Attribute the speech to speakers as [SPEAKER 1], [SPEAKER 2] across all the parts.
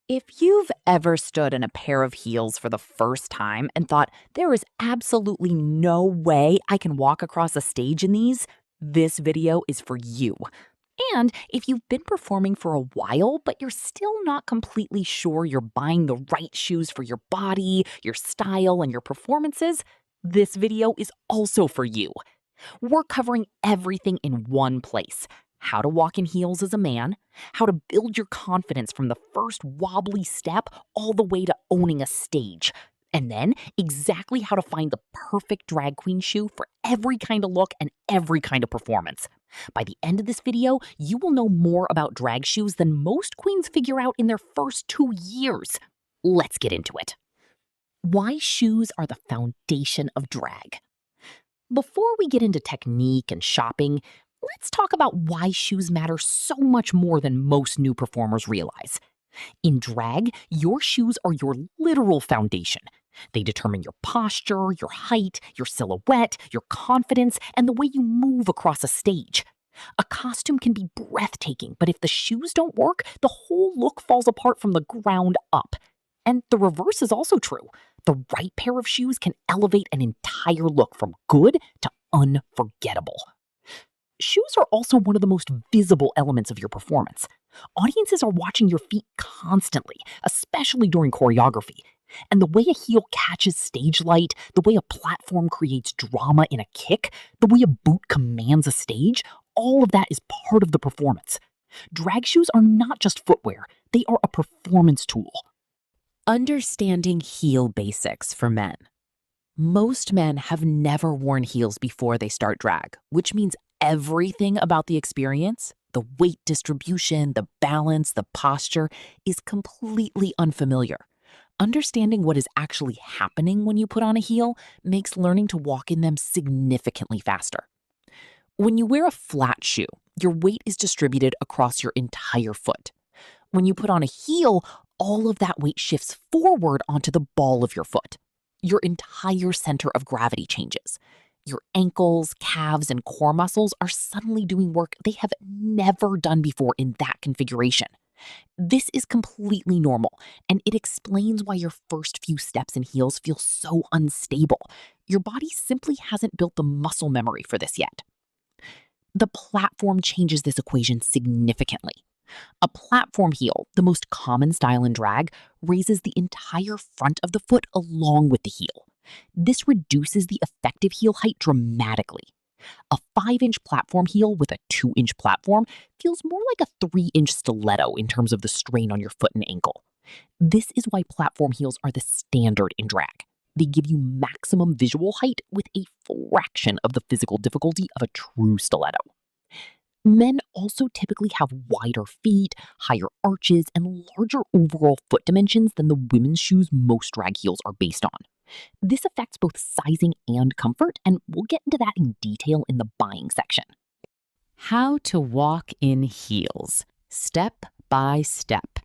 [SPEAKER 1] If you've ever stood in a pair of heels for the first time and thought, there is absolutely no way I can walk across a stage in these, this video is for you. And if you've been performing for a while, but you're still not completely sure you're buying the right shoes for your body, your style, and your performances, this video is also for you. We're covering everything in one place: how to walk in heels as a man, how to build your confidence from the first wobbly step all the way to owning a stage, and then exactly how to find the perfect drag queen shoe for every kind of look and every kind of performance. By the end of this video, you will know more about drag shoes than most queens figure out in their first 2 years. Let's get into it. Why shoes are the foundation of drag. Before we get into technique and shopping, let's talk about why shoes matter so much more than most new performers realize. In drag, your shoes are your literal foundation. They determine your posture, your height, your silhouette, your confidence, and the way you move across a stage. A costume can be breathtaking, but if the shoes don't work, the whole look falls apart from the ground up. And the reverse is also true. The right pair of shoes can elevate an entire look from good to unforgettable. Shoes are also one of the most visible elements of your performance. Audiences are watching your feet constantly, especially during choreography. And the way a heel catches stage light, the way a platform creates drama in a kick, the way a boot commands a stage, all of that is part of the performance. Drag shoes are not just footwear, they are a performance tool. Understanding heel basics for men. Most men have never worn heels before they start drag, which means everything about the experience, the weight distribution, the balance, the posture, is completely unfamiliar. Understanding what is actually happening when you put on a heel makes learning to walk in them significantly faster. When you wear a flat shoe, your weight is distributed across your entire foot. When you put on a heel, all of that weight shifts forward onto the ball of your foot. Your entire center of gravity changes. Your ankles, calves, and core muscles are suddenly doing work they have never done before in that configuration. This is completely normal, and it explains why your first few steps in heels feel so unstable. Your body simply hasn't built the muscle memory for this yet. The platform changes this equation significantly. A platform heel, the most common style in drag, raises the entire front of the foot along with the heel. This reduces the effective heel height dramatically. A 5-inch platform heel with a 2-inch platform feels more like a 3-inch stiletto in terms of the strain on your foot and ankle. This is why platform heels are the standard in drag. They give you maximum visual height with a fraction of the physical difficulty of a true stiletto. Men also typically have wider feet, higher arches, and larger overall foot dimensions than the women's shoes most drag heels are based on. This affects both sizing and comfort, and we'll get into that in detail in the buying section. How to walk in heels, step by step.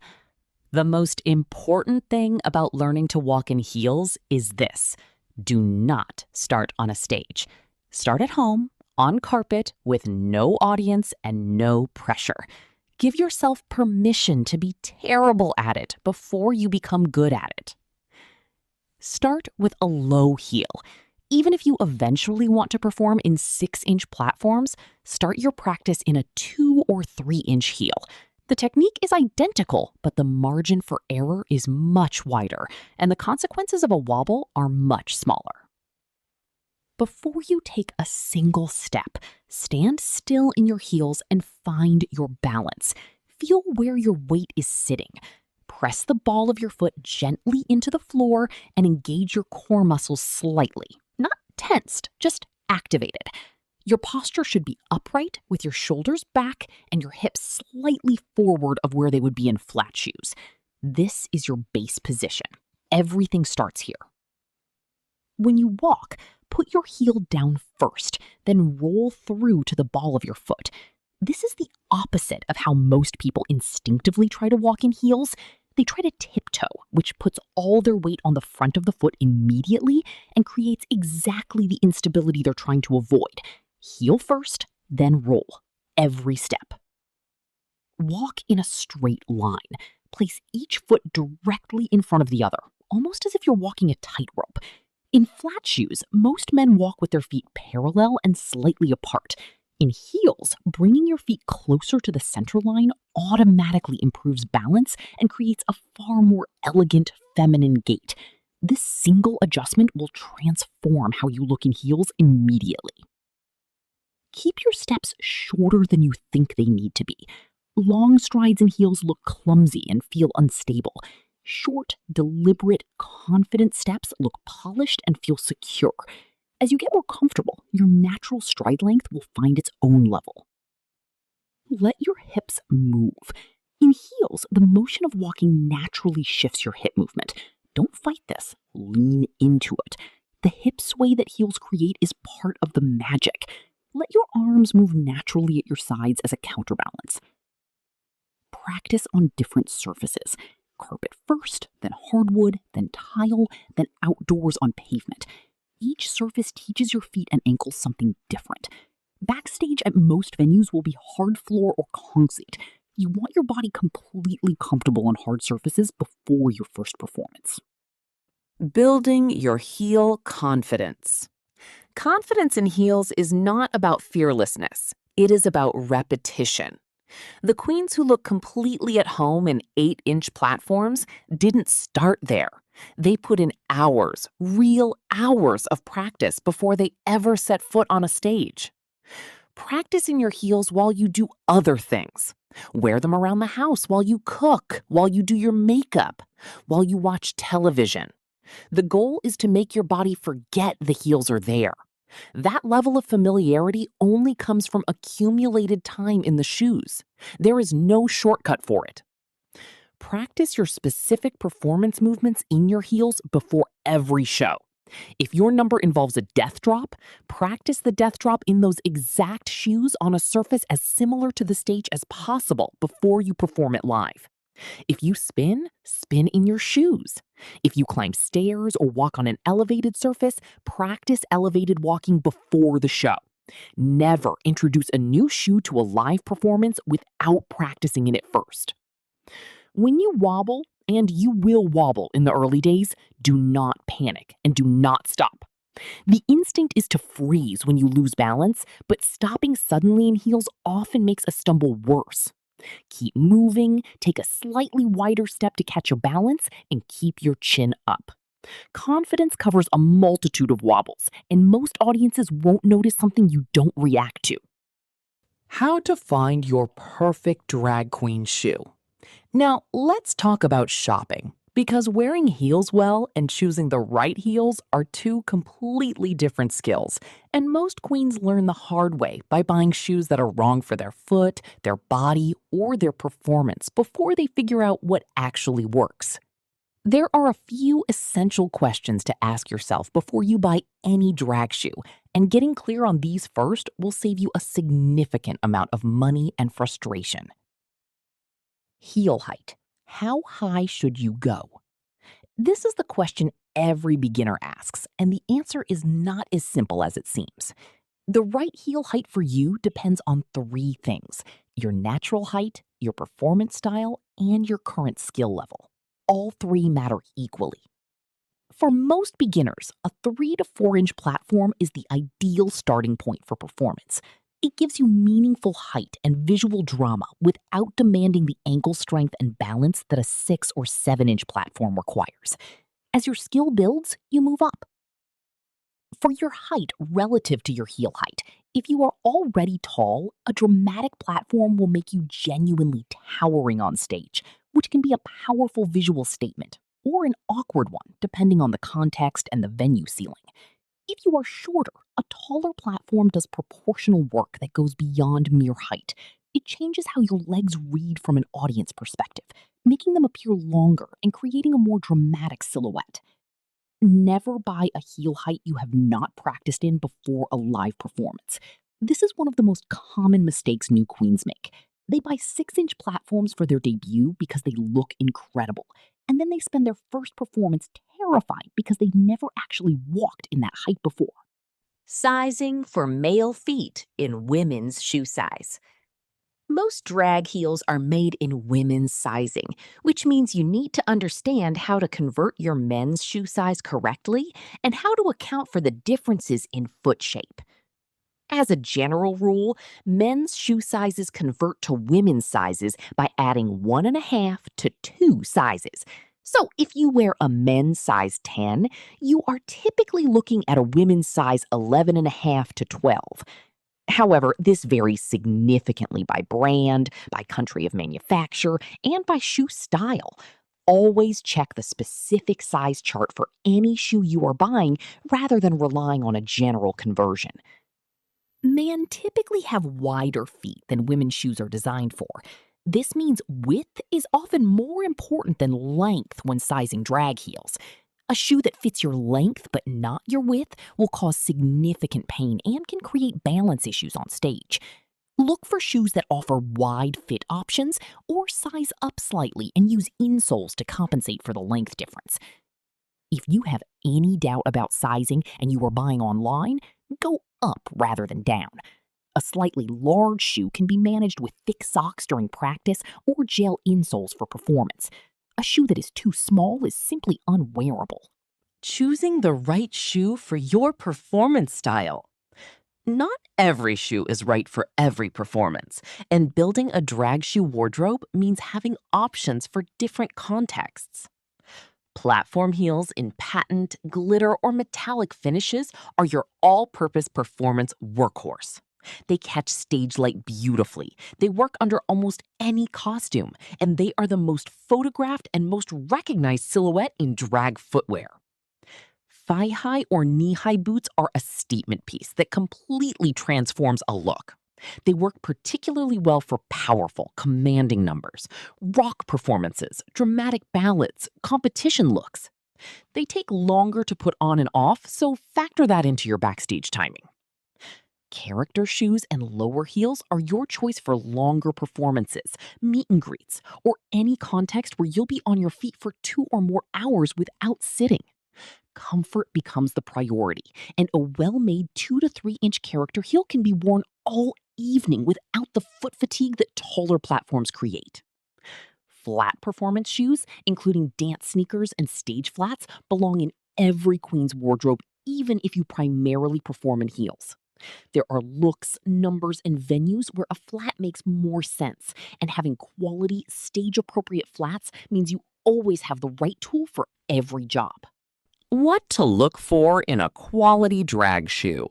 [SPEAKER 1] The most important thing about learning to walk in heels is this: do not start on a stage. Start at home, on carpet, with no audience and no pressure. Give yourself permission to be terrible at it before you become good at it. Start with a low heel. Even if you eventually want to perform in 6-inch platforms, start your practice in a 2 or 3-inch heel. The technique is identical, but the margin for error is much wider, and the consequences of a wobble are much smaller. Before you take a single step, stand still in your heels and find your balance. Feel where your weight is sitting. Press the ball of your foot gently into the floor and engage your core muscles slightly. Not tensed, just activated. Your posture should be upright with your shoulders back and your hips slightly forward of where they would be in flat shoes. This is your base position. Everything starts here. When you walk, put your heel down first, then roll through to the ball of your foot. This is the opposite of how most people instinctively try to walk in heels. They try to tiptoe, which puts all their weight on the front of the foot immediately and creates exactly the instability they're trying to avoid. Heel first, then roll, every step. Walk in a straight line. Place each foot directly in front of the other, almost as if you're walking a tightrope. In flat shoes, most men walk with their feet parallel and slightly apart. In heels, bringing your feet closer to the center line automatically improves balance and creates a far more elegant, feminine gait. This single adjustment will transform how you look in heels immediately. Keep your steps shorter than you think they need to be. Long strides in heels look clumsy and feel unstable. Short, deliberate, confident steps look polished and feel secure. As you get more comfortable, your natural stride length will find its own level. Let your hips move. In heels, the motion of walking naturally shifts your hip movement. Don't fight this. Lean into it. The hip sway that heels create is part of the magic. Let your arms move naturally at your sides as a counterbalance. Practice on different surfaces. Carpet first, then hardwood, then tile, then outdoors on pavement. Each surface teaches your feet and ankles something different. Backstage at most venues will be hard floor or concrete. You want your body completely comfortable on hard surfaces before your first performance.
[SPEAKER 2] Building your heel confidence. Confidence in heels is not about fearlessness. It is about repetition. The queens who look completely at home in 8-inch platforms didn't start there. They put in hours, real hours of practice before they ever set foot on a stage. Practice in your heels while you do other things. Wear them around the house while you cook, while you do your makeup, while you watch television. The goal is to make your body forget the heels are there. That level of familiarity only comes from accumulated time in the shoes. There is no shortcut for it. Practice your specific performance movements in your heels before every show. If your number involves a death drop, practice the death drop in those exact shoes on a surface as similar to the stage as possible before you perform it live. If you spin, spin in your shoes. If you climb stairs or walk on an elevated surface, practice elevated walking before the show. Never introduce a new shoe to a live performance without practicing in it first. When you wobble, and you will wobble in the early days, do not panic and do not stop. The instinct is to freeze when you lose balance, but stopping suddenly in heels often makes a stumble worse. Keep moving, take a slightly wider step to catch your balance, and keep your chin up. Confidence covers a multitude of wobbles, and most audiences won't notice something you don't react to.
[SPEAKER 1] How to find your perfect drag queen shoe. Now, let's talk about shopping, because wearing heels well and choosing the right heels are two completely different skills, and most queens learn the hard way by buying shoes that are wrong for their foot, their body, or their performance before they figure out what actually works. There are a few essential questions to ask yourself before you buy any drag shoe, and getting clear on these first will save you a significant amount of money and frustration. Heel height. How high should you go? This is the question every beginner asks, and the answer is not as simple as it seems. The right heel height for you depends on 3 things: your natural height, your performance style, and your current skill level. All 3 matter equally. For most beginners, a 3 to 4 inch platform is the ideal starting point for performance. It gives you meaningful height and visual drama without demanding the ankle strength and balance that a 6 or 7 inch platform requires. As your skill builds, you move up. For your height relative to your heel height, if you are already tall, a dramatic platform will make you genuinely towering on stage, which can be a powerful visual statement, or an awkward one, depending on the context and the venue ceiling. If you are shorter, a taller platform does proportional work that goes beyond mere height. It changes how your legs read from an audience perspective, making them appear longer and creating a more dramatic silhouette. Never buy a heel height you have not practiced in before a live performance. This is one of the most common mistakes new queens make. They buy 6-inch platforms for their debut because they look incredible, and then they spend their first performance terrified because they never actually walked in that height before.
[SPEAKER 2] Sizing for male feet in women's shoe size. Most drag heels are made in women's sizing, which means you need to understand how to convert your men's shoe size correctly and how to account for the differences in foot shape. As a general rule, men's shoe sizes convert to women's sizes by adding 1.5 to 2 sizes. So if you wear a men's size 10, you are typically looking at a women's size 11.5 to 12. However, this varies significantly by brand, by country of manufacture, and by shoe style. Always check the specific size chart for any shoe you are buying rather than relying on a general conversion. Men typically have wider feet than women's shoes are designed for. This means width is often more important than length when sizing drag heels. A shoe that fits your length but not your width will cause significant pain and can create balance issues on stage. Look for shoes that offer wide fit options or size up slightly and use insoles to compensate for the length difference. If you have any doubt about sizing and you are buying online, go up rather than down. A slightly large shoe can be managed with thick socks during practice or gel insoles for performance. A shoe that is too small is simply unwearable.
[SPEAKER 3] Choosing the right shoe for your performance style. Not every shoe is right for every performance, and building a drag shoe wardrobe means having options for different contexts. Platform heels in patent, glitter, or metallic finishes are your all-purpose performance workhorse. They catch stage light beautifully. They work under almost any costume, and they are the most photographed and most recognized silhouette in drag footwear. Thigh-high or knee-high boots are a statement piece that completely transforms a look. They work particularly well for powerful, commanding numbers, rock performances, dramatic ballads, competition looks. They take longer to put on and off, so factor that into your backstage timing. Character shoes and lower heels are your choice for longer performances, meet and greets, or any context where you'll be on your feet for 2 or more hours without sitting. Comfort becomes the priority, and a well-made 2 to 3 inch character heel can be worn all evening without the foot fatigue that taller platforms create. Flat performance shoes, including dance sneakers and stage flats, belong in every queen's wardrobe, even if you primarily perform in heels. There are looks, numbers, and venues where a flat makes more sense, and having quality, stage-appropriate flats means you always have the right tool for every job.
[SPEAKER 2] What to look for in a quality drag shoe?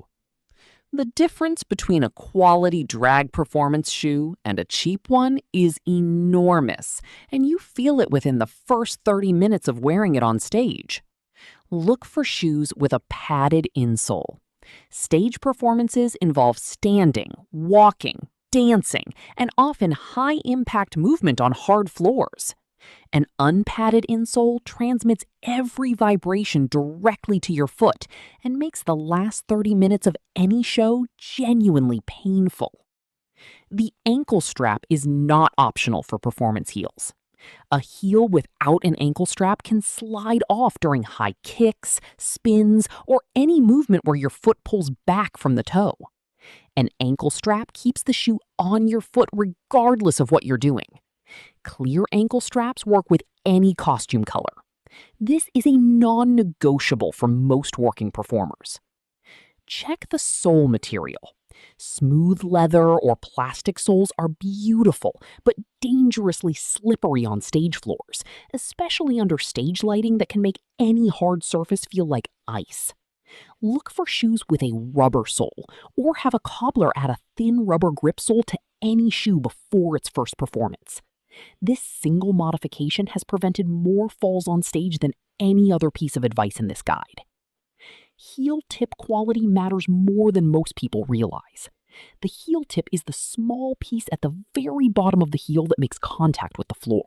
[SPEAKER 2] The difference between a quality drag performance shoe and a cheap one is enormous, and you feel it within the first 30 minutes of wearing it on stage. Look for shoes with a padded insole. Stage performances involve standing, walking, dancing, and often high-impact movement on hard floors. An unpadded insole transmits every vibration directly to your foot and makes the last 30 minutes of any show genuinely painful. The ankle strap is not optional for performance heels. A heel without an ankle strap can slide off during high kicks, spins, or any movement where your foot pulls back from the toe. An ankle strap keeps the shoe on your foot regardless of what you're doing. Clear ankle straps work with any costume color. This is a non-negotiable for most working performers. Check the sole material. Smooth leather or plastic soles are beautiful, but dangerously slippery on stage floors, especially under stage lighting that can make any hard surface feel like ice. Look for shoes with a rubber sole, or have a cobbler add a thin rubber grip sole to any shoe before its first performance. This single modification has prevented more falls on stage than any other piece of advice in this guide. Heel tip quality matters more than most people realize. The heel tip is the small piece at the very bottom of the heel that makes contact with the floor.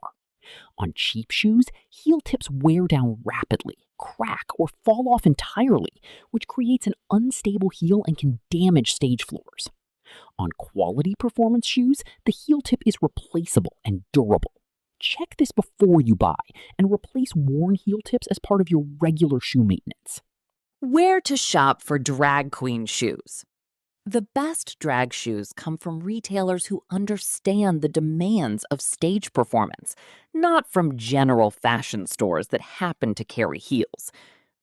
[SPEAKER 2] On cheap shoes, heel tips wear down rapidly, crack, or fall off entirely, which creates an unstable heel and can damage stage floors. On quality performance shoes, the heel tip is replaceable and durable. Check this before you buy and replace worn heel tips as part of your regular shoe maintenance.
[SPEAKER 1] Where to shop for drag queen shoes?
[SPEAKER 2] The best drag shoes come from retailers who understand the demands of stage performance, not from general fashion stores that happen to carry heels.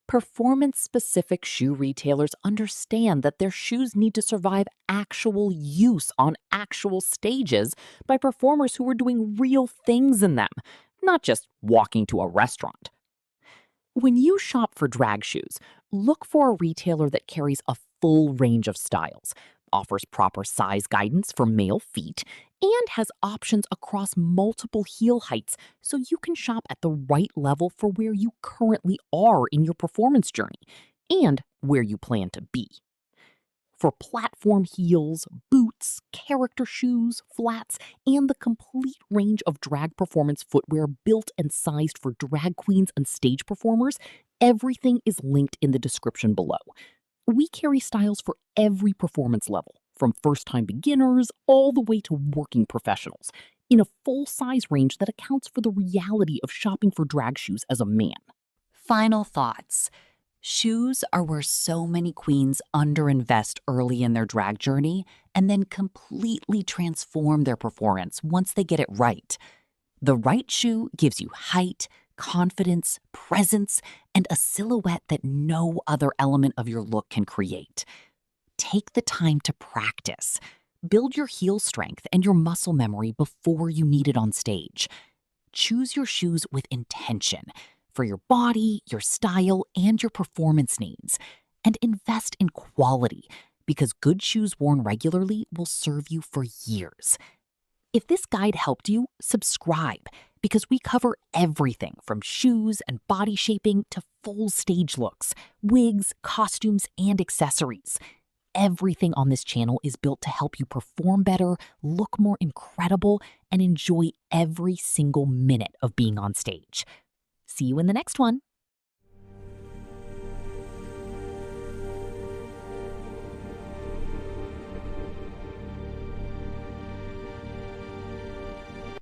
[SPEAKER 2] Performance-specific shoe retailers understand that their shoes need to survive actual use on actual stages by performers who are doing real things in them, not just walking to a restaurant. When you shop for drag shoes, look for a retailer that carries a full range of styles, offers proper size guidance for male feet, and has options across multiple heel heights so you can shop at the right level for where you currently are in your performance journey and where you plan to be. For platform heels, boots, character shoes, flats, and the complete range of drag performance footwear built and sized for drag queens and stage performers, everything is linked in the description below. We carry styles for every performance level, from first-time beginners all the way to working professionals, in a full-size range that accounts for the reality of shopping for drag shoes as a man.
[SPEAKER 1] Final thoughts. Shoes are where so many queens underinvest early in their drag journey and then completely transform their performance once they get it right. The right shoe gives you height, confidence, presence, and a silhouette that no other element of your look can create. Take the time to practice. Build your heel strength and your muscle memory before you need it on stage. Choose your shoes with intention for your body, your style, and your performance needs. And invest in quality because good shoes worn regularly will serve you for years. If this guide helped you, subscribe because we cover everything from shoes and body shaping to full stage looks, wigs, costumes, and accessories. Everything on this channel is built to help you perform better, look more incredible, and enjoy every single minute of being on stage. See you in the next one.